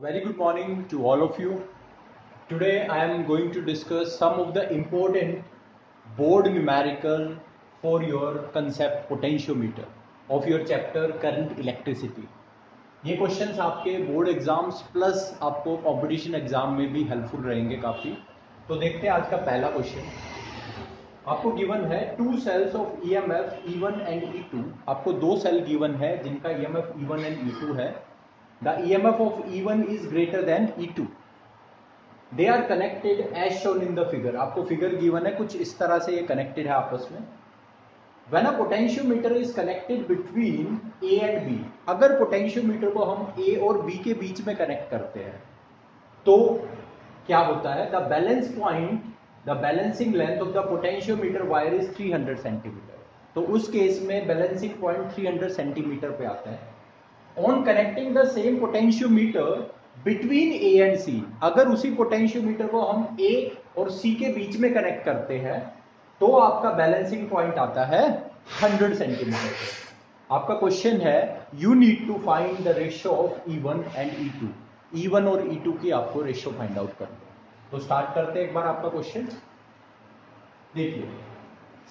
Very good morning to all of you. Today I am going to discuss some of the important board numerical for your concept potentiometer of your chapter current electricity. ये questions आपके board exams plus आपको competition exam में भी helpful रहेंगे काफ़ी. तो देखते हैं आज का पहला क्वेश्चन. आपको गिवन है two cells of EMF E1 and E2. आपको दो सेल गिवन है जिनका ईएमएफ E1 एंड E2 है. The EMF of E1 is greater than E2. They are connected as shown in the figure. आपको figure given है कुछ इस तरह से ये कनेक्टेड है आपस में. When a potentiometer is connected between A and B, अगर पोटेंशियोमीटर को हम A और B के बीच में कनेक्ट करते हैं तो क्या होता है? The balance point, the balancing length of the potentiometer wire is 300 centimetre. तो उस केस में बैलेंसिंग पॉइंट 300 सेंटीमीटर पे आता है. On connecting the same potentiometer between A and C, अगर उसी पोटेंशियोमीटर को हम A और C के बीच में कनेक्ट करते हैं तो आपका बैलेंसिंग पॉइंट आता है 100 सेंटीमीटर. आपका क्वेश्चन है you need to find the ratio of E1 and E2. E1 और E2 की आपको रेशियो फाइंड आउट करना है. तो स्टार्ट करते हैं एक बार आपका क्वेश्चन. देखिए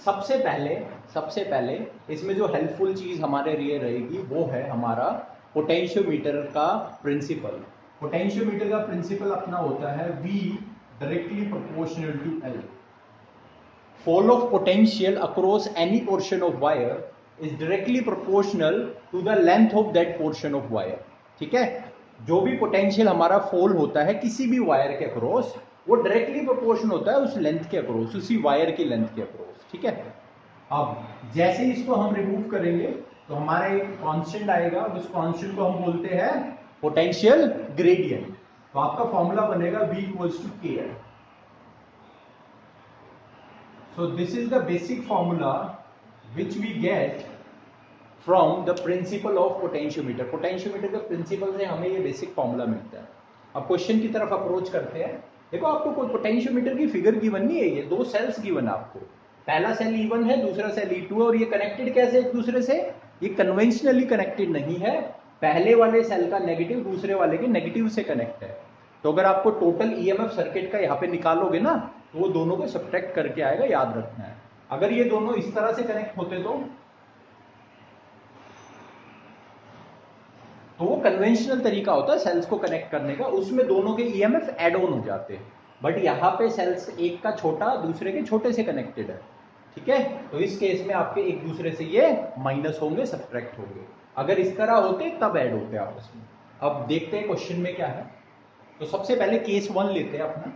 सबसे पहले इसमें जो हेल्पफुल चीज हमारे लिए रहेगी वो है हमारा पोटेंशियोमीटर का प्रिंसिपल. पोटेंशियोमीटर का प्रिंसिपल अपना होता है V directly proportional to L. Fall of potential across any portion of wire is directly proportional to the length of that portion of wire. ठीक है, जो भी पोटेंशियल हमारा फॉल होता है किसी भी वायर के अक्रॉस वो डायरेक्टली प्रोपोर्शनल होता है उस लेंथ के अक्रॉस, उसी वायर की लेंथ के अक्रॉस. ठीक है, अब जैसे ही इसको हम रिमूव करेंगे तो हमारा एक कांस्टेंट आएगा. उस कांस्टेंट को हम बोलते हैं पोटेंशियल ग्रेडियंट. तो आपका फॉर्मूला बनेगा V equals to KL. So this is the basic formula which we get from the principle of potentiometer. Potentiometer के प्रिंसिपल से हमें ये बेसिक फॉर्मूला मिलता है. अब क्वेश्चन की तरफ अप्रोच करते हैं. देखो आपको कोई पोटेंशियोमीटर की फिगर गिवन नहीं है, ये दो सेल्स गिवन है आपको. पहला सेल E1 है, दूसरा सेल E2 है और ये कनेक्टेड कैसे एक दूसरे से? ये कन्वेंशनली कनेक्टेड नहीं है. पहले वाले सेल का नेगेटिव दूसरे वाले के नेगेटिव से कनेक्ट है. तो अगर आपको टोटल ईएमएफ सर्किट का यहाँ पे निकालोगे ना तो वो दोनों को सब्ट्रैक्ट करके आएगा, याद रखना है. अगर ये दोनों इस तरह से कनेक्ट होते तो वो कन्वेंशनल तरीका होता है सेल्स को कनेक्ट करने का, उसमें दोनों के ईएमएफ एड ऑन हो जाते हैं. बट यहाँ पे सेल्स एक का छोटा दूसरे के छोटे से कनेक्टेड है. ठीक है, तो इस केस में आपके एक दूसरे से ये माइनस होंगे, सब्ट्रैक्ट होंगे. अगर इस तरह होते तब ऐड होते आपस में. अब देखते हैं क्वेश्चन में क्या है. तो सबसे पहले केस 1 लेते हैं अपना.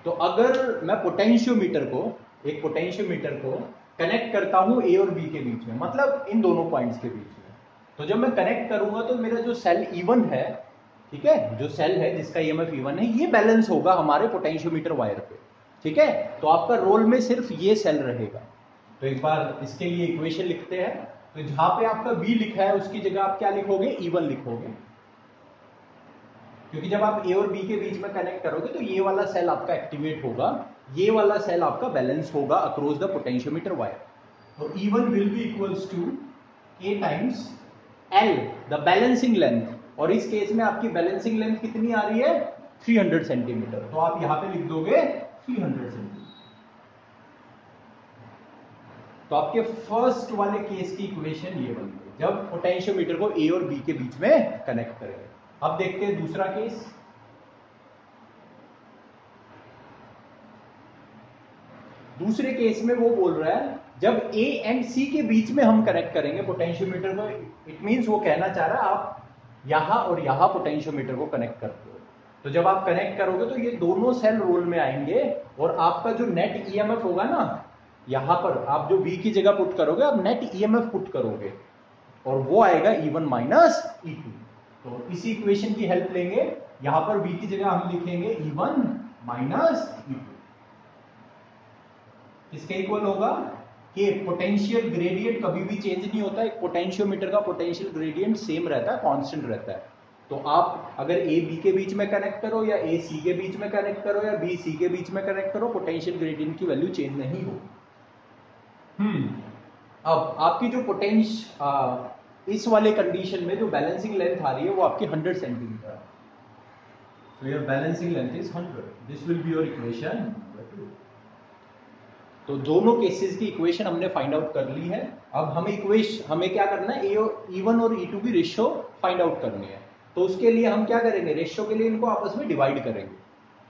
तो अगर मैं एक पोटेंशियोमीटर को कनेक्ट करता हूं A और B के बीच में, मतलब इन दोनों पॉइंट्स के बीच में, तो जब मैं कनेक्ट करूंगा तो मेरा जो सेल E1 है, ठीक है, जो सेल है जिसका ईएमएफ E1 है, ये बैलेंस होगा हमारे पोटेंशियोमीटर वायर पे. ठीक है, तो आपका रोल में सिर्फ ये सेल रहेगा. तो एक बार इसके लिए इक्वेशन लिखते हैं. तो जहां पे आपका V लिखा है उसकी जगह आप क्या लिखोगे? E1 लिखोगे, क्योंकि जब आप A और B के बीच में कनेक्ट करोगे तो ये वाला सेल आपका एक्टिवेट होगा, ये वाला सेल आपका बैलेंस होगा अक्रॉस द पोटेंशियोमीटर वायर. तो E1 will be equals to A times L the balancing length. और इस केस में आपकी बैलेंसिंग लेंथ कितनी आ रही है? 300 सेंटीमीटर. तो आप यहां पे लिख दोगे 300 सेंटीमीटर. तो आपके फर्स्ट वाले केस की इक्वेशन ये बन गई जब पोटेंशियोमीटर को A और B के बीच में कनेक्ट करेंगे. अब देखते हैं दूसरा केस. दूसरे केस में वो बोल रहा है जब A एंड C के बीच में हम कनेक्ट करेंगे पोटेंशियोमीटर को. इट मींस वो कहना चाह रहा है आप यहां और यहां पोटेंशियोमीटर को कनेक्ट करते हो. तो जब आप कनेक्ट करोगे तो ये दोनों सेल रोल में आएंगे और आपका जो नेट ईएमएफ होगा ना, यहां पर आप जो V की जगह पुट करोगे आप नेट ईएमएफ पुट करोगे और वो आएगा E1 माइनस E2. तो इसी इक्वेशन की हेल्प लेंगे. यहां पर V की जगह हम लिखेंगे E1 माइनस E2. इसके इक्वल होगा कि पोटेंशियल ग्रेडियंट कभी भी चेंज नहीं होता. एक पोटेंशियोमीटर का पोटेंशियल ग्रेडियंट सेम रहता है, कांस्टेंट रहता है. तो आप अगर A B के बीच में कनेक्ट करो या A C के बीच में कनेक्ट करो या B C के बीच में कनेक्ट करो, पोटेंशियल ग्रेडियंट की वैल्यू चेंज नहीं होगी. अब आपकी जो इस वाले कंडीशन में जो बैलेंसिंग लेंथ आ रही है वो आपकी 100 सेंटीमीटर है। So your balancing length is 100. This will be your equation number 2. तो दोनों केसेस की इक्वेशन हमने फाइंड आउट कर ली है। अब हमें क्या करना है, E1 और E2 की रेशियो फाइंड आउट करनी है। तो उसके लिए हम क्या करेंगे, रेशियो के लिए इनको आपस में डिवाइड करेंगे।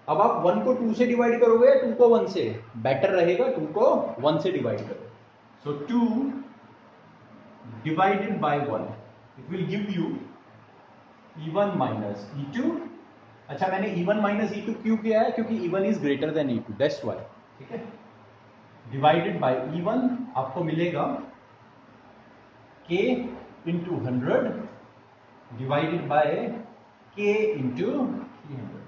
अब आप 1 को 2 से डिवाइड करोगे या 2 को 1 से, बेटर रहेगा 2 को 1 से डिवाइड करो। सो 2 divided by 1 it will give you E1 minus E2। अच्छा, मैंने E1 माइनस E2 क्यों किया है, क्योंकि E1 is greater than E2, that's why. ठीक है, डिवाइडेड बाय E1 आपको मिलेगा K into 100 divided by K into 300।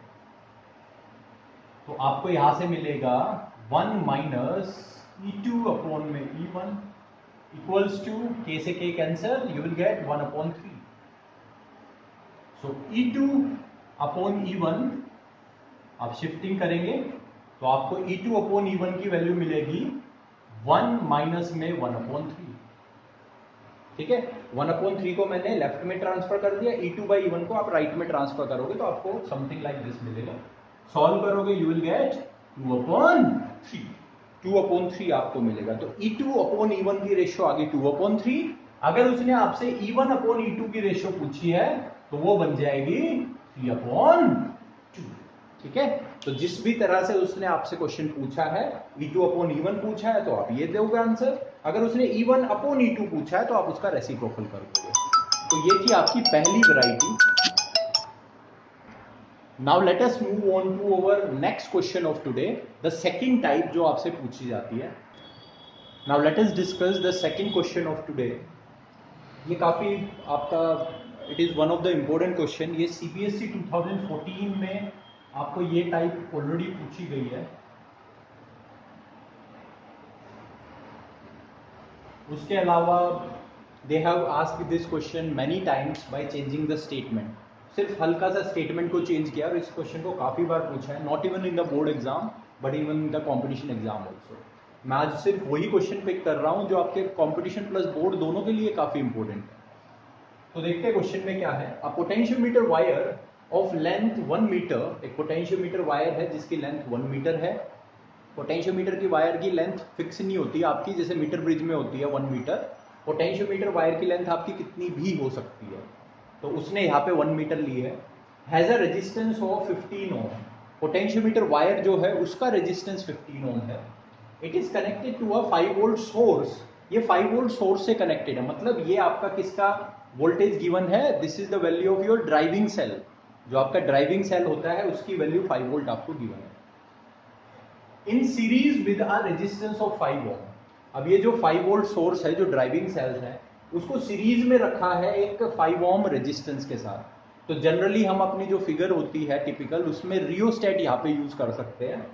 तो आपको यहां से मिलेगा 1 माइनस E2 अपॉन में E1 इक्वल्स टू K से K cancel, you will gate 1 upon 3। So E2 upon E1 आप शिफ्टिंग करेंगे तो आपको E2 अपॉन E1 की वैल्यू मिलेगी 1 माइनस में 1 अपॉन 3। ठीक है, 1 अपॉन 3 को मैंने लेफ्ट में ट्रांसफर कर दिया, E2 बाई E1 को आप राइट में ट्रांसफर करोगे तो आपको समथिंग लाइक दिस मिलेगा। सॉल्व करोगे you will gate 2 upon 3, 2 upon 3 आपको मिलेगा। तो E2 अपॉन E1 की रेशियो आ गई 2 अपॉन 3। अगर उसने आपसे E1 अपॉन E2 की रेशियो पूछी है तो वो बन जाएगी 3 अपॉन 2। ठीक है, तो जिस भी तरह से उसने आपसे क्वेश्चन पूछा है, E2 अपॉन E1 पूछा है तो आप ये दोगे आंसर। अगर उसने E1 अपॉन E2 पूछा है तो आप उसका रेसिप्रोकल कर दोगे। तो ये थी आपकी पहली variety. Now let us move on to our next question of today, the second type जो आपसे पूछी जाती है। Now let us discuss the second question of today. ये काफी आपका it is one of the important question. ये CBSE 2014 में आपको ये टाइप ऑलरेडी पूछी गई है। उसके अलावा they have asked this question many times by changing the statement. सिर्फ हल्का सा स्टेटमेंट को चेंज किया और इस क्वेश्चन को काफी बार पूछा है, not even in the board exam but even in the competition exam also. मैं आज सिर्फ वही क्वेश्चन पिक कर रहा हूं जो आपके कॉम्पिटिशन प्लस बोर्ड दोनों के लिए काफी इंपॉर्टेंट है। तो देखते हैं क्वेश्चन में क्या है। A potentiometer wire of length 1 metre, एक पोटेंशियोमीटर वायर है जिसकी लेंथ 1 मीटर है। पोटेंशियोमीटर की वायर की लेंथ फिक्स नहीं होती आपकी, जैसे मीटर ब्रिज में होती है 1 मीटर। पोटेंशियोमीटर वायर की लेंथ आपकी कितनी भी हो सकती है, तो उसने यहाँ पे 1 मीटर ली है। Has a resistance of 15 ohm. Potentiometer wire जो है उसका रेजिस्टेंस 15 ओम है। It is connected to a 5 volt source. ये 5 वोल्ट सोर्स से कनेक्टेड है, मतलब ये आपका किसका वोल्टेज गिवन है, this is the value of your driving cell. जो आपका ड्राइविंग सेल होता है उसकी वैल्यू 5 वोल्ट आपको गिवन है। इन series with a resistance of 5 ओम। अब ये जो 5 वोल्ट सोर्स है जो ड्राइविंग सेल्स है उसको सीरीज में रखा है एक 5 ओम रेजिस्टेंस के साथ। तो जनरली हम अपनी जो फिगर होती है टिपिकल, उसमें रियोस्टेट यहाँ पे यूज कर सकते हैं,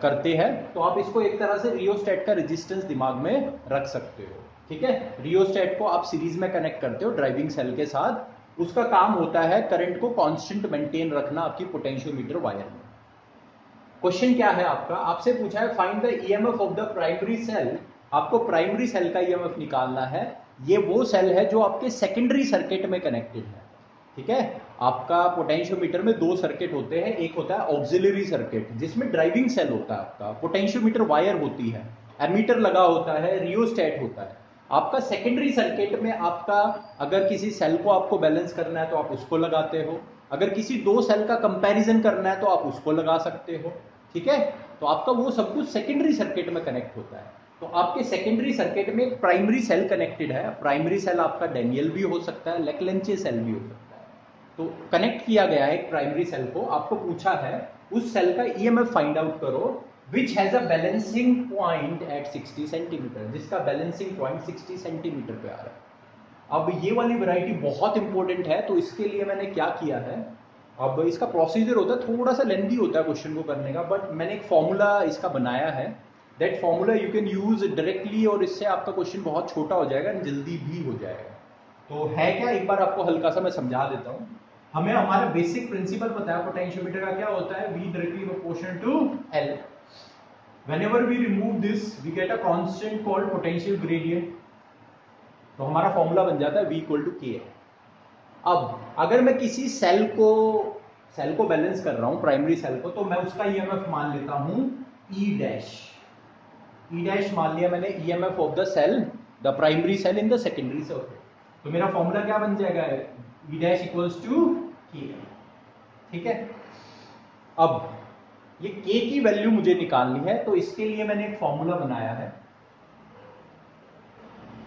करते हैं। तो आप इसको एक तरह से रियोस्टेट का रेजिस्टेंस दिमाग में रख सकते हो। ठीक है, रियोस्टेट को आप सीरीज में कनेक्ट करते हो ड्राइविंग सेल के साथ। उसका काम होता है करंट को कांस्टेंट मेंटेन रखना आपकी पोटेंशियोमीटर वायर में। क्वेश्चन क्या है आपका, आपसे पूछा है find the EMF of the primary cell. आपको प्राइमरी सेल का ईएमएफ निकालना है। ये वो सेल है जो आपके सेकेंडरी सर्किट में कनेक्टेड है। ठीक है, आपका पोटेंशियोमीटर में 2 सर्किट होते हैं। एक होता है ऑक्सिलरी सर्किट जिसमें ड्राइविंग सेल होता है आपका, पोटेंशियोमीटर वायर होती है, एमीटर लगा होता है, रियोस्टेट होता है। आपका सेकेंडरी सर्किट में आपका अगर किसी सेल को आपको बैलेंस करना है तो आप उसको लगाते हो, अगर किसी 2 सेल का कंपैरिजन करना है तो आप उसको लगा सकते हो। ठीक है, तो आपका वो सब कुछ सेकेंडरी सर्किट में कनेक्ट होता है। तो आपके सेकेंडरी सर्किट में एक प्राइमरी सेल कनेक्टेड है। प्राइमरी सेल आपका डेनियल भी हो सकता है, लेक्लेंचे सेल भी हो सकता है। तो कनेक्ट किया गया है एक प्राइमरी सेल को। आपको पूछा है उस सेल का ईएमएफ फाइंड आउट करो which has a balancing point at 60 centimetre, जिसका बैलेंसिंग पॉइंट 60 सेंटीमीटर पे आ रहा है। अब ये वाली वैरायटी बहुत इंपॉर्टेंट है, तो इसके लिए मैंने क्या किया है, अब इसका प्रोसीजर होता है थोड़ा सा लेंथी होता है क्वेश्चन को करने का, बट मैंने एक फॉर्मूला इसका बनाया है। That formula you can use directly और इससे आपका क्वेश्चन बहुत छोटा हो जाएगा, जल्दी भी हो जाएगा। तो है क्या, एक बार आपको हल्का सा मैं समझा देता हूं। हमें हमारा बेसिक प्रिंसिपल पता है पोटेंशियोमीटर का, क्या होता है, V directly proportional to L। Whenever we remove this, we get a constant called potential gradient. तो हमारा फॉर्मूला बन जाता है V इक्वल टू के। अब अगर मैं किसी सेल को बैलेंस कर रहा हूं, प्राइमरी सेल को, तो मैं उसका ईएमएफ मान लेता हूं ई डैश मान लिया मैंने, EMF of the cell, the primary cell in the secondary cell. तो मेरा फॉर्मूला क्या बन जाएगा, ई डैश इक्वल्स टू के। ठीक है, अब ये के की वैल्यू मुझे निकालनी है, तो इसके लिए मैंने एक फॉर्मूला बनाया है।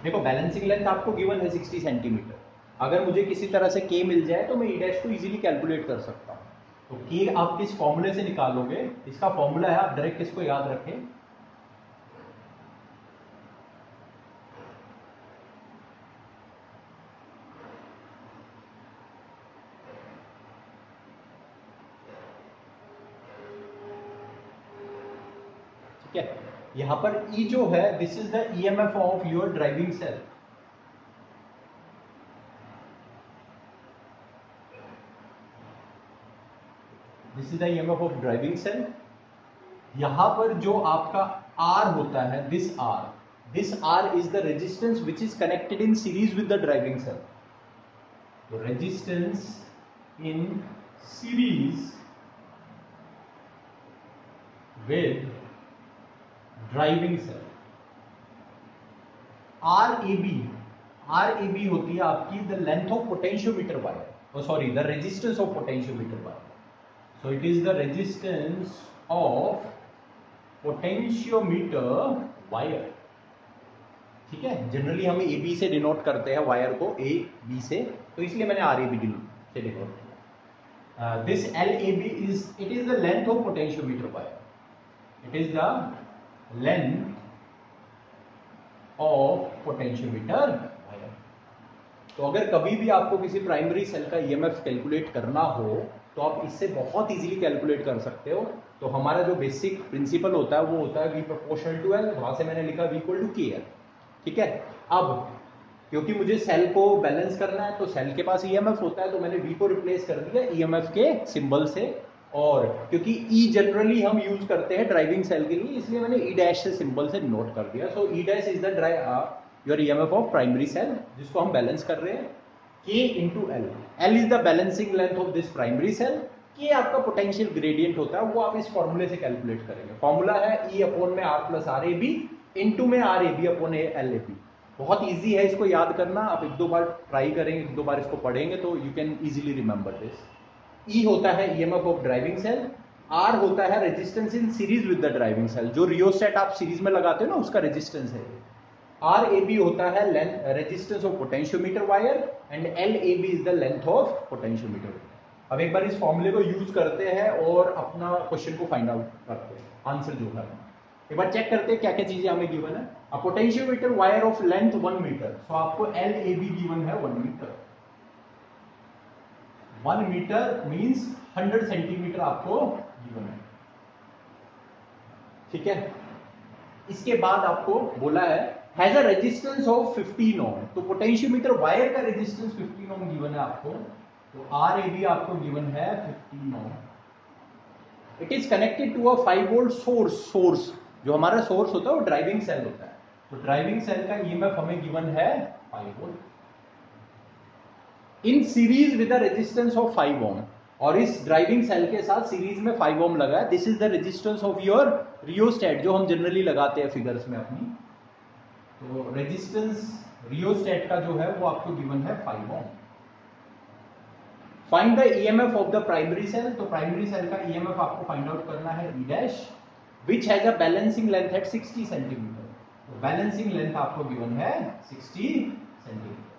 देखो बैलेंसिंग लेंथ आपको गिवन है 60 सेंटीमीटर। अगर मुझे किसी तरह से के मिल जाए तो मैं ई डैश को इजीली कैलकुलेट कर सकता हूं। तो के आप किस फॉर्मूले से निकालोगे, इसका फॉर्मूला है, आप डायरेक्ट इसको याद रखें, ठीक है। यहां पर ई जो है, this is the EMF of your driving cell. This is the EMF of driving cell. यहां पर जो आपका आर होता है, this R is the resistance which is connected in series with the driving cell. तो resistance in series with driving cell. R A B होती है आपकी the length of potentiometer wire, sorry the resistance of potentiometer wire. So it is the resistance of potentiometer wire। ठीक है, generally हम A B से denote करते हैं wire को, ए बी से, तो इसलिए मैंने आर ए बी से डिनोट किया। This L A B it is the length of potentiometer wire. It is the length of potentiometer wire. तो अगर कभी भी आपको किसी प्राइमरी सेल का ईएमएफ कैलकुलेट करना हो तो आप इससे बहुत इजीली कैलकुलेट कर सकते हो। तो हमारा जो बेसिक प्रिंसिपल होता है वो होता है V प्रोपोर्शनल टू L, वहां से मैंने लिखा V इक्वल टू के एल। ठीक है, अब क्योंकि मुझे सेल को बैलेंस करना है तो सेल के पास ईएमएफ होता है, तो मैंने V को रिप्लेस कर दिया ईएमएफ के सिंबल से, और क्योंकि E जनरली हम यूज करते हैं ड्राइविंग सेल के लिए, इसलिए मैंने E डैश से सिंबल से नोट कर दिया। So E dash is the your EMF of primary cell जिसको हम बैलेंस कर रहे हैं। K into L, L is the balancing length of this primary cell, K आपका पोटेंशियल ग्रेडियंट होता है, वो आप इस फॉर्मूले से कैलकुलेट करेंगे। फॉर्मूला है E अपॉन में R plus R A B into में R A B upon L A B. बहुत इजी है इसको याद करना, आप एक दो बार ट्राई करेंगे, एक दो बार इसको पढ़ेंगे तो you can easily remember this. E होता है EMF of driving cell, R होता है resistance in series with the driving cell, जो रियोस्टेट आप सीरीज में लगाते हो ना उसका रेजिस्टेंस है। आर ए बी होता है resistance of potentiometer wire and L A B is the length of potentiometer. अब एक बार इस फॉर्मूले को यूज करते हैं और अपना क्वेश्चन को फाइंड आउट करते हैं, आंसर जो है एक बार चेक करते हैं क्या क्या चीजें हमें गिवन है। A potentiometer wire of length 1 metre, so आपको एल ए बी गिवन है 1 मीटर। 1 मीटर मींस 100 सेंटीमीटर आपको गिवन है। ठीक है, इसके बाद आपको बोला है has a resistance of 15 ohm, तो पोटेंशियोमीटर वायर का रेजिस्टेंस 15 ओम गिवन है आपको, तो आर ए बी आपको गिवन है 15 ohm. It is connected to a 5 volt source, जो हमारा सोर्स होता है वो ड्राइविंग सेल होता है, तो ड्राइविंग सेल का ईएमएफ हमें गिवन है 5 volt in series with the resistance of 5 ओम, और इस ड्राइविंग सेल के साथ सीरीज में 5 ओम लगा है। This is the resistance of your rheostat, जो हम जनरली लगाते हैं फिगर्स में अपनी। तो रेजिस्टेंस रियोस्टेट का जो है वो आपको गिवन है 5 ohm. Find the EMF of the primary cell, तो प्राइमरी सेल का ईएमएफ आपको फाइंड आउट करना है E dash which has a balancing length at 60 centimetre. तो बैलेंसिंग लेंथ आपको गिवन है 60 सेंटीमीटर।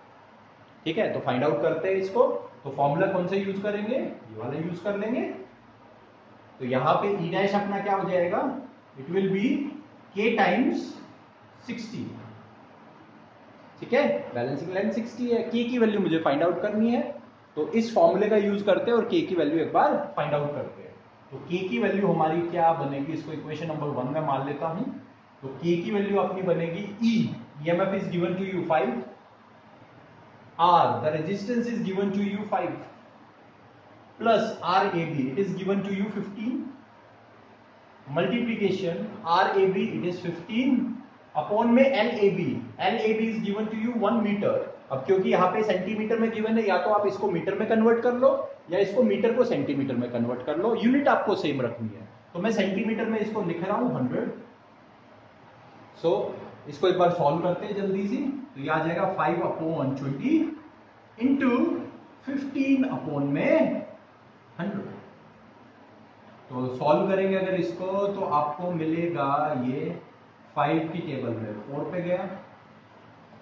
ठीक है, तो फाइंड आउट करते हैं इसको। तो फॉर्मूला कौन सा यूज करेंगे, ये वाला यूज कर लेंगे। तो यहां पे ई डैश अपना क्या हो जाएगा, इट विल बी के टाइम्स 60। ठीक है, बैलेंसिंग लेंथ 60 है, के की वैल्यू मुझे फाइंड आउट करनी है, तो इस फॉर्मूले का यूज करते हैं और के की वैल्यू एक बार फाइंड आउट करते हैं। तो के की वैल्यू हमारी क्या बनेगी, इसको इक्वेशन नंबर 1 में मान लेता हूं। तो के की वैल्यू अपनी बनेगी E, EMF is given to you 5, R, the resistance is given to you 5, plus RAB, it is given to you 15, multiplication RAB, it is 15, upon में LAB is given to you 1 metre. अब क्योंकि यहाँ पे centimetre में given है, या तो आप इसको मीटर में कन्वर्ट कर लो या इसको मीटर को सेंटीमीटर में कन्वर्ट कर लो, यूनिट आपको सेम रखनी है। तो मैं सेंटीमीटर में इसको लिख रहा हूं 100। सो इसको एक बार सॉल्व करते हैं जल्दी से। तो ये आ जाएगा 5/20 इंटू 15 अपॉन में 100। तो सॉल्व करेंगे अगर इसको तो आपको मिलेगा ये 5 की टेबल में 4 पे गया,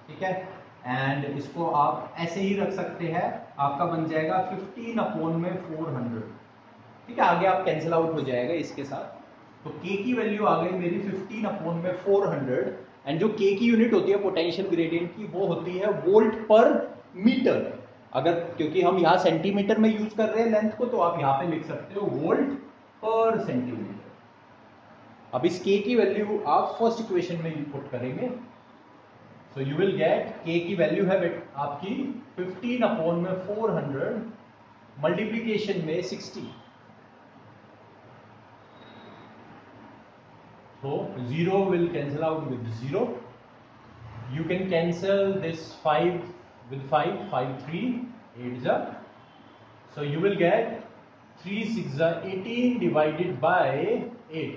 ठीक है। एंड इसको आप ऐसे ही रख सकते हैं, आपका बन जाएगा 15 अपॉन में 400, ठीक है। आगे आप कैंसिल आउट हो जाएगा इसके साथ। तो K की वैल्यू आ गई मेरी 15 अपॉन में 400। एंड जो K की यूनिट होती है पोटेंशियल ग्रेडियंट की, वो होती है वोल्ट पर मीटर। अगर क्योंकि हम यहाँ सेंटीमीटर में यूज कर रहे हैं लेंथ को, तो आप यहाँ पे लिख सकते हो वोल्ट पर सेंटीमीटर। अब इस K की वैल्यू आप फर्स्ट इक्वेशन में पुट करेंगे। सो यू विल गेट K की वैल्यू है आपकी 15 अपॉन में 400 मल्टीप्लीकेशन में 60। So 0 will cancel out with 0. You can cancel this 5 with 5, 5 3, 8 is. So you will get 3 6 18 divided by 8.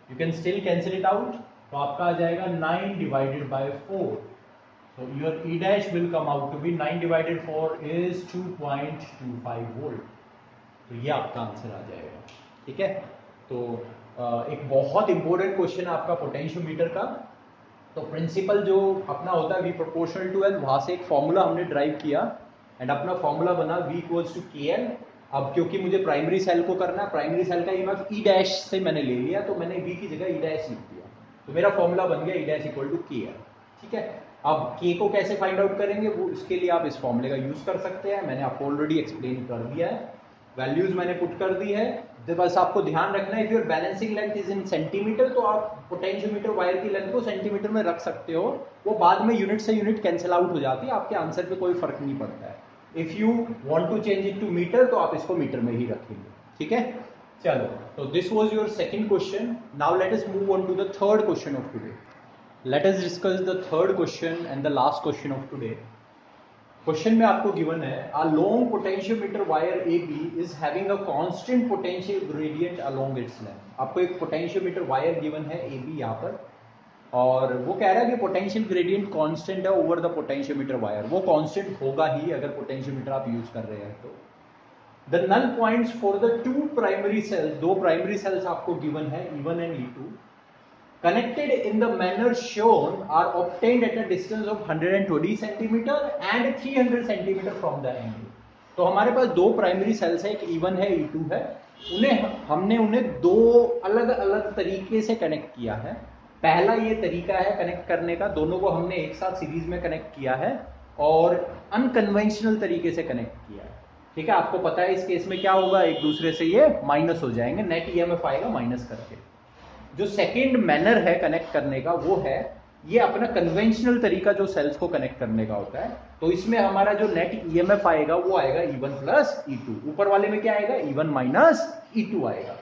You can still cancel it out. तो आपका आ जाएगा 9 divided by 4. So your E dash will come out to be 9 divided 4 is 2.25 volt. तो ये आपका answer आ जाएगा, ठीक है। तो एक बहुत इंपॉर्टेंट क्वेश्चन है आपका पोटेंशियोमीटर का। तो प्रिंसिपल जो अपना होता है V प्रोपोर्शनल टू L, वहां से एक फॉर्मूला हमने ड्राइव किया एंड अपना फॉर्मूला बना V इक्वल्स टू KL। अब क्योंकि मुझे प्राइमरी सेल को करना है, प्राइमरी सेल का ईएमएफ E डैश से मैंने ले लिया, तो मैंने V की जगह E डैश लिख दिया। तो मेरा फॉर्मूला बन गया E dash equal to KL, ठीक है। अब K को कैसे फाइंड आउट करेंगे, वो इसके लिए आप इस फॉर्मूले का यूज कर सकते हैं। मैंने आपको ऑलरेडी एक्सप्लेन कर दिया है, वैल्यूज मैंने पुट कर दी है। तो बस आपको ध्यान रखना है, if your balancing length is in centimetre, तो आप पोटेंशियोमीटर वायर की लेंथ को सेंटीमीटर में रख सकते हो। वो बाद में यूनिट से यूनिट कैंसिल आउट हो जाती है, आपके आंसर पे कोई फर्क नहीं पड़ता है। If you want to change it to metre, तो आप इसको मीटर में ही रखेंगे, ठीक है। चलो, तो this was your second question. Now let us move on to the third question of today. Let us discuss the third question and the last question of today. Question में आपको गिवन है, a long potentiometer wire AB is having a constant potential gradient along its length. आपको एक potentiometer wire given है AB यहाँ पर, और वो कह रहा है कि पोटेंशियल ग्रेडियंट कांस्टेंट है ओवर द पोटेंशियोमीटर वायर। वो कांस्टेंट होगा ही अगर पोटेंशियोमीटर आप यूज कर रहे हैं तो। The null points for the two primary cells, दो प्राइमरी सेल्स आपको गिवन है E1 and E2, connected in the manner shown are obtained at a distance of 120 centimeter and 300 centimeter from the angle। तो हमारे पास दो primary sales है, एक E1 है E2 है, हमने उन्हें दो अलग अलग तरीके से कनेक्ट किया है। पहला ये तरीका है कनेक्ट करने का, दोनों को हमने एक साथ सीरीज में कनेक्ट किया है और अनकन्वेंशनल तरीके से कनेक्ट किया है, ठीक है। आपको पता है इस केस में क्या होगा, एक दूसरे से ये माइनस हो जाएंगे, नेट ईएमएफ आएगा माइनस करके। जो सेकेंड मैनर है कनेक्ट करने का, वो है ये अपना कन्वेंशनल तरीका जो सेल्स को कनेक्ट करने का होता है। तो इसमें हमारा जो नेट ईएमएफ आएगा वो आएगा E1 प्लस E2। ऊपर वाले में क्या आएगा, E1 माइनस E2 आएगा,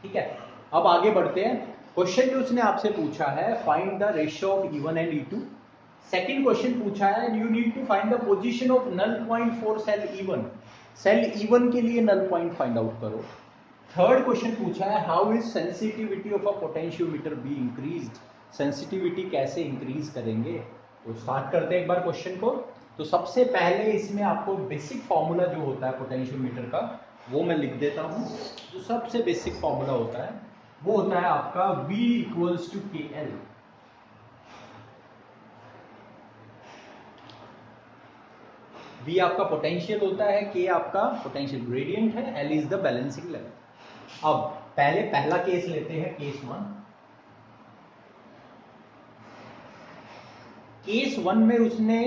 ठीक है। अब आगे बढ़ते हैं। क्वेश्चन जो उसने आपसे पूछा है, find the ratio of E1 and E2। Second question पूछा है, you need to find the position of null point for cell E1। Cell E1 के लिए नल पॉइंट फाइंड आउट करो। थर्ड क्वेश्चन पूछा है, how is sensitivity of a potentiometer be increased. Sensitivity कैसे increase करेंगे। तो स्टार्ट करते हैं एक बार क्वेश्चन को। तो सबसे पहले इसमें आपको बेसिक फॉर्मूला जो होता है पोटेंशियोमीटर का, वो मैं लिख देता हूं। जो सबसे बेसिक फॉर्मूला होता है वो होता है आपका V equals to KL। V आपका पोटेंशियल होता है, K आपका पोटेंशियल ग्रेडियंट है, L is the balancing length. अब पहला केस लेते हैं, केस 1। केस 1 में उसने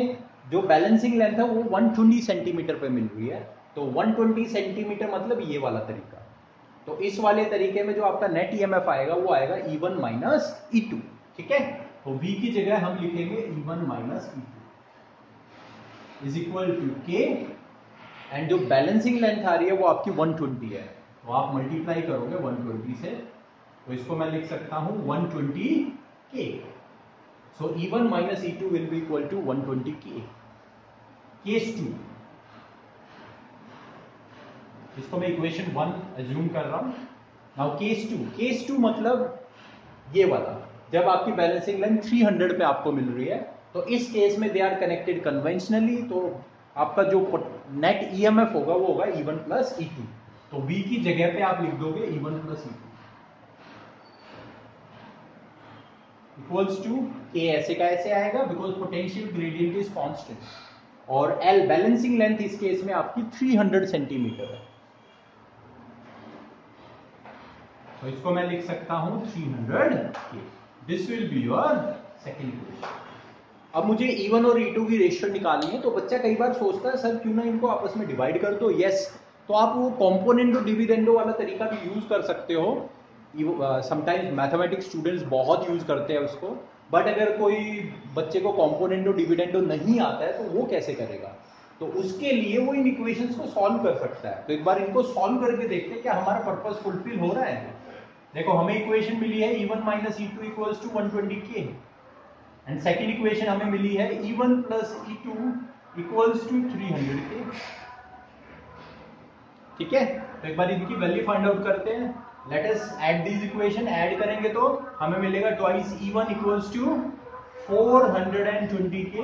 जो बैलेंसिंग लेंथ है वो 120 सेंटीमीटर पे मिल रही है। तो 120 सेंटीमीटर मतलब ये वाला तरीका। तो इस वाले तरीके में जो आपका नेट ईएमएफ आएगा वो आएगा E1 माइनस E2, ठीक है। तो V की जगह हम लिखेंगे E1 minus E2 is equal to K, and जो बैलेंसिंग लेंथ आ रही है वो आपकी 120 है। तो आप मल्टीप्लाई करोगे 120 से, तो इसको मैं लिख सकता हूं 120K। So E1 minus E2 will be equal to 120 K. Case 2, इसको मैं इक्वेशन 1 अज्यूम कर रहा हूं. नाउ केस 2 मतलब ये वाला, जब आपकी बैलेंसिंग लेंथ 300 पे आपको मिल रही है, तो इस केस में दे आर कनेक्टेड कन्वेंशनली, तो आपका जो नेट ईएमएफ होगा वो होगा E1 प्लस E2. तो V की जगह पे आप लिख दोगे E1 plus E2 equals to K. ऐसे का ऐसे आएगा because potential gradient is constant, और L बैलेंसिंग लेंथ इस केस में आपकी 300 सेंटीमीटर है. तो इसको मैं लिख सकता हूं 300K. This will be your second equation. अब मुझे E1 और E2 की रेशियो निकालनी है. तो बच्चा कई बार सोचता है सर क्यों ना इनको आपस में डिवाइड कर दो. यस, तो आप वो कॉम्पोनेंटो डिविडेंडो वाला तरीका भी यूज कर सकते हो. समटाइम्स मैथमेटिक्स स्टूडेंट्स बहुत यूज करते हैं उसको. बट अगर कोई बच्चे को कॉम्पोनेंटो डिविडेंडो नहीं आता है तो वो कैसे करेगा? तो उसके लिए वो इन इक्वेशंस को सॉल्व कर सकता है. तो एक बार इनको सॉल्व करके देखते हैं क्या हमारा पर्पस फुलफिल हो रहा है. देखो हमें इक्वेशन मिली है E1 minus E2 equals to 120K, and second equation हमें मिली है E1 plus E2 equals to 300K. ठीक है, तो एक बार इनकी वैल्यू फाइंड आउट करते हैं. Let us add this equation. Add करेंगे तो हमें मिलेगा twice E1 equals to 420K.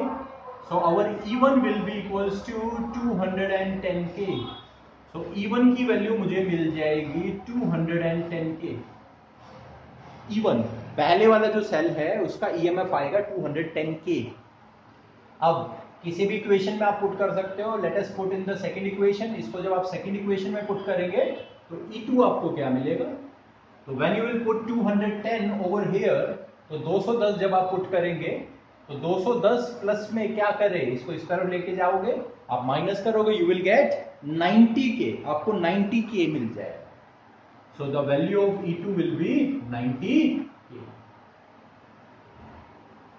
So our E1 will be equals to 210K. So E1 की वैल्यू मुझे मिल जाएगी 210K. E1 पहले वाला जो सेल है उसका EMF आएगा 210K. अब किसी भी इक्वेशन में आप पुट कर सकते हो. Let us put in the second equation. इसको जब आप सेकंड इक्वेशन में पुट करेंगे तो E2 आपको क्या मिलेगा? तो when you will put 210 over here, तो 210 जब आप पुट करेंगे तो 210 प्लस में क्या करें, इसको इस तरफ लेके जाओगे, आप माइनस करोगे, यू विल गेट 90K. आपको 90K मिल जाएगा. So the value of E2 will be 90K.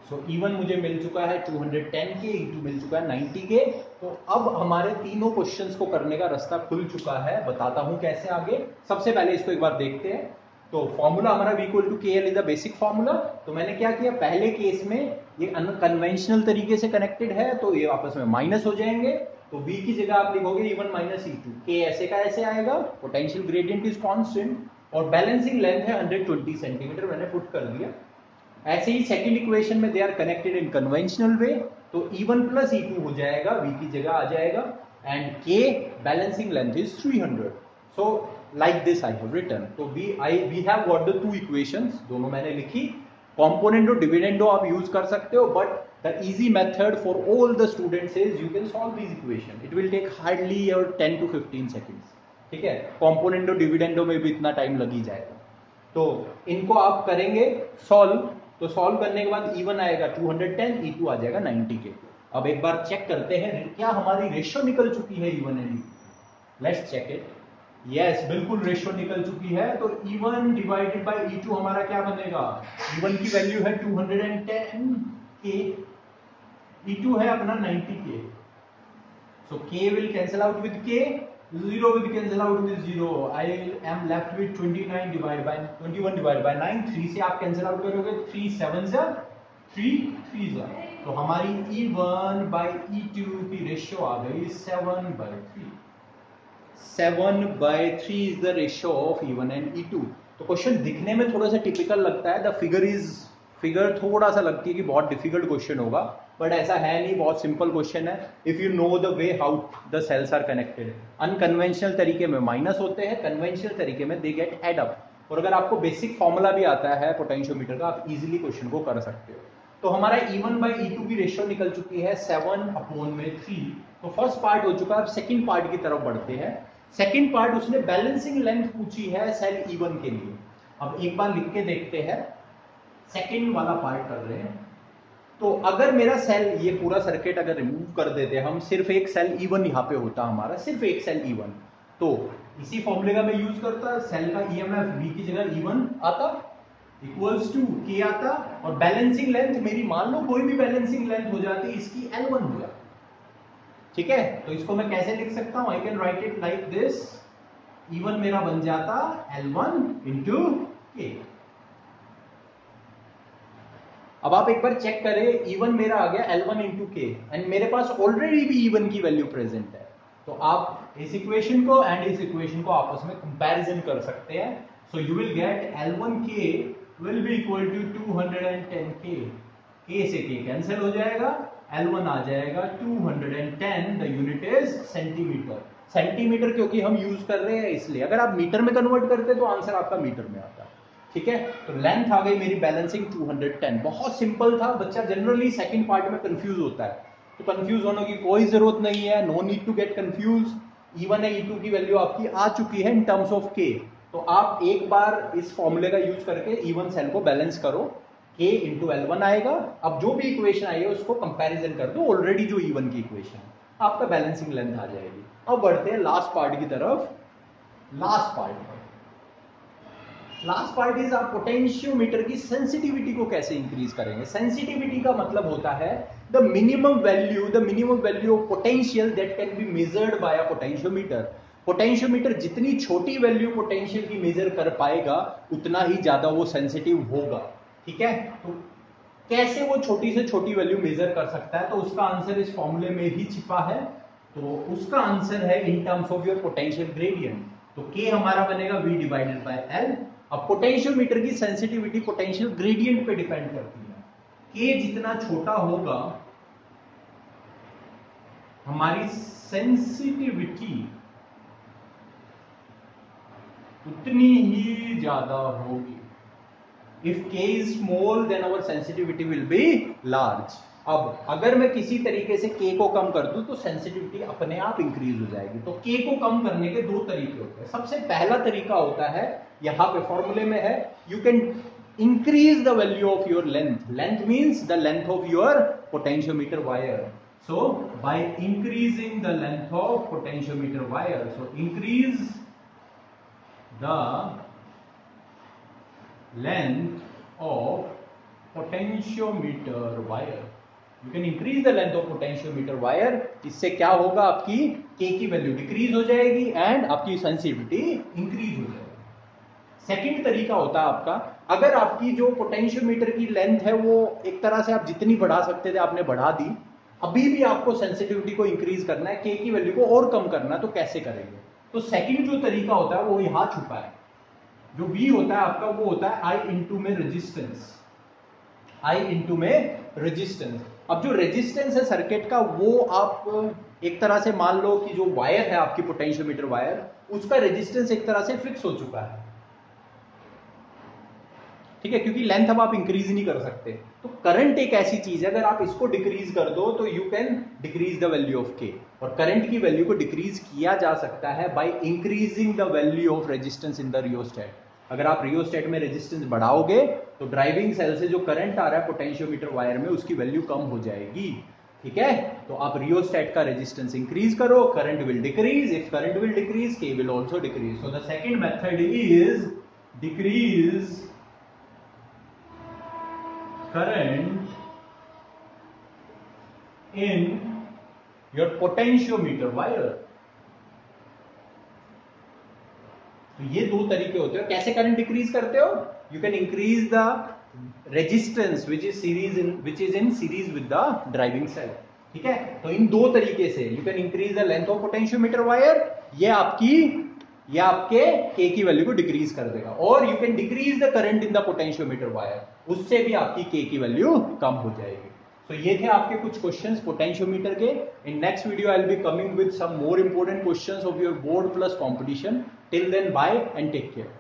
So E1 मुझे मिल चुका है 210K, E2 मिल चुका है 90K. तो अब हमारे तीनों क्वेश्चंस को करने का रास्ता खुल चुका है. बताता हूं कैसे आगे. सबसे पहले इसको एक बार देखते हैं. तो फॉर्मूला हमारा V equal to KL is the basic formula. तो मैंने क्या किया, पहले केस में ये अनकन्वेंशनल तरीके से कनेक्टेड है तो ये आपस में माइनस हो जाएंगे. तो V की जगह आप लिखोगे E1 माइनस E2. K ऐसे का ऐसे आएगा, पोटेंशियल ग्रेडियंट इज कांस्टेंट, और बैलेंसिंग लेंथ है 120 सेंटीमीटर, मैंने पुट कर दिया. ऐसे ही सेकंड इक्वेशन में they are connected in conventional way, तो E1 प्लस E2 हो जाएगा, V की जगह आ जाएगा, and K balancing length is 300. So like this I have written. तो we have got the two equations. दोनों मैंने लिखी. कॉम्पोनेंटो डिविडेंडो आप यूज कर सकते हो, but the easy method for all the students is you can solve this equation. It will take hardly your 10 to 15 seconds. ठीक है, कॉम्पोनेंटो डिविडेंडो में भी इतना टाइम लग ही जाएगा. तो इनको आप करेंगे सॉल्व. तो सॉल्व करने के बाद E1 आएगा 210, E2 आ जाएगा 90K. अब एक बार चेक करते हैं क्या हमारी रेशियो निकल चुकी है E1 and E2. Let's check it. Yes, बिल्कुल रेशियो निकल चुकी है. तो E1 डिवाइडेड बाय E2 हमारा क्या बनेगा? E1 की वैल्यू है 210K, E2 है अपना 90K. So K will cancel out with K, 0 will cancel out with 0. I am left with 21 divided by 9. 3 से आप कैंसिल आउट करोगे, 3 7 जा 3 3 जा. तो हमारी E1 by E2 की रेशियो आ गई 7/3. 7/3 is the ratio of E1 and E2. तो क्वेश्चन दिखने में थोड़ा सा टिपिकल लगता है. द फिगर थोड़ा सा लगती है कि बहुत डिफिकल्ट क्वेश्चन होगा, बट ऐसा है नहीं, बहुत सिंपल क्वेश्चन है. If you know the way how the cells are connected. Unconventional तरीके में माइनस होते हैं, कन्वेंशनल तरीके में दे गेट एड अप. और अगर आपको बेसिक फॉर्मूला भी आता है पोटेंशियोमीटर का, आप इजीली क्वेश्चन को कर सकते हो. तो हमारा E1 by E2 की रेशियो निकल चुकी है 7/3. तो फर्स्ट पार्ट हो चुका है. अब सेकंड पार्ट की तरफ बढ़ते हैं. सेकंड पार्ट, उसने बैलेंसिंग लेंथ पूछी है सेल E1 के लिए. अब एक बार लिख के देखते हैं. सेकंड वाला पार्ट कर रहे हैं. तो अगर मेरा सेल, ये पूरा सर्किट अगर रिमूव कर देते हम, सिर्फ एक सेल E1 यहाँ पे होता हमारा, सिर्फ एक सेल E1, तो इसी फॉर्मूले का मैं यूज करता. सेल का EMF V की जगह E1 आता, इक्वल्स टू K आता, और बैलेंसिंग लेंथ मेरी मान लो कोई भी बैलेंसिंग लेंथ हो जाती, इसकी L1 हो जाती. ठीक है, तो इसको मैं कैसे लिख सकता हूं? I can write it like this. E1 मेरा बन जाता L1 इंटू K. अब आप एक बार चेक करें, E1 मेरा आ गया L1 इंटू के, एंड मेरे पास ऑलरेडी भी E1 की वैल्यू प्रेजेंट है। तो आप इस इक्वेशन को एंड इस इक्वेशन को आपस में कंपैरिजन कर सकते हैं। So you will get L1K will be equal to 210K, K से K कैंसिल हो जाएगा, L1 आ जाएगा 210, the unit is centimetre. Centimetre क्योंकि हम यूज कर रहे हैं इसलिए, अगर आप मीटर में कन्वर्ट करते तो आंसर आपका मीटर में आता। ठीक है, तो लेंथ आ गई मेरी बैलेंसिंग 210। बहुत सिंपल था, बच्चा जनरली सेकंड पार्ट में कंफ्यूज होता है, तो कंफ्यूज होने की कोई जरूरत नहीं है, no need to get confuse. E1 है, E2 की वैल्यू आपकी आ चुकी है इन टर्म्स ऑफ K, तो आप एक बार इस फॉर्मूले का यूज करके E1 सेल को बैलेंस करो, K इंटू L1 आएगा। अब जो भी इक्वेशन आई है उसको कंपैरिजन कर दो ऑलरेडी जो E1 की इक्वेशन है, आपका बैलेंसिंग लेंथ आ जाएगी। अब बढ़ते हैं लास्ट पार्ट की तरफ। लास्ट पार्ट इज आप पोटेंशियोमीटर की सेंसिटिविटी को कैसे इंक्रीज करेंगे। सेंसिटिविटी का मतलब होता है the minimum value of potential that can be measured by a potentiometer. Potentiometer जितनी छोटी वैल्यू पोटेंशियल की मेजर कर पाएगा उतना ही ज्यादा वो सेंसिटिव होगा। ठीक है, तो कैसे वो छोटी से छोटी वैल्यू मेजर कर सकता है, तो उसका आंसर इस फॉर्मूले में ही छिपा है। तो उसका आंसर है in terms of your potential gradient. तो K हमारा बनेगा V डिवाइडेड बाय L। अब पोटेंशियोमीटर की सेंसिटिविटी पोटेंशियल ग्रेडियंट पे डिपेंड करती है। K जितना छोटा होगा हमारी सेंसिटिविटी उतनी ही ज्यादा होगी। If K is small then our sensitivity will be large। अब अगर मैं किसी तरीके से K को कम कर दूं तो सेंसिटिविटी अपने आप इंक्रीज हो जाएगी। तो K को कम करने के दो तरीके होते हैं। सबसे पहला तरीका होता है, यहां पे फॉर्मूले में है, you can increase the value of your length. Length means the length of your potentiometer wire. So by increasing the length of potentiometer wire, so increase the length of potentiometer wire, you can increase the length of potentiometer wire। इससे क्या होगा, आपकी K की value decrease हो जाएगी and आपकी sensitivity increase हो जाएगी। सेकंड तरीका होता है आपका, अगर आपकी जो पोटेंशियोमीटर की लेंथ है वो एक तरह से आप जितनी बढ़ा सकते थे आपने बढ़ा दी, अभी भी आपको सेंसिटिविटी को इंक्रीज करना है, K की वैल्यू को और कम करना है, तो कैसे करेंगे। तो सेकंड जो तरीका होता है वो यहां छुपा है। जो V होता है आपका वो होता है I इंटू में रेजिस्टेंस। अब जो रेजिस्टेंस है सर्किट का, वो आप एक तरह से मान लो कि जो वायर है आपकी पोटेंशियोमीटर वायर, उसका रेजिस्टेंस एक तरह से फिक्स हो चुका है। ठीक है, क्योंकि लेंथ अब आप इंक्रीज नहीं कर सकते। तो करंट एक ऐसी चीज है, अगर आप इसको डिक्रीज कर दो तो you can decrease the value of K। और करंट की वैल्यू को डिक्रीज किया जा सकता है by increasing the value of resistance in the rheostat. अगर आप रियोस्टेट में रेजिस्टेंस बढ़ाओगे तो ड्राइविंग सेल से जो करंट आ रहा है पोटेंशियोमीटर वायर में, उसकी वैल्यू कम हो जाएगी। ठीक है, तो आप रियोस्टेट का रेजिस्टेंस इंक्रीज करो, current will decrease. If current will decrease, K will also decrease. So the second method is decrease current in your potentiometer wire। तो ये दो तरीके होते हैं। कैसे करंट डिक्रीज करते हो, you can increase the resistance which is in series with the driving cell. ठीक है, तो इन दो तरीके से you can increase the length of potentiometer wire, ये आपके K की वैल्यू को डिक्रीज कर देगा। और you can decrease the current in the potentiometer wire, उससे भी आपकी K की वैल्यू कम हो जाएगी। तो ये थे आपके कुछ क्वेश्चंस पोटेंशियोमीटर के। In next video I will be coming with some more important questions of your board plus competition. Till then bye and take care.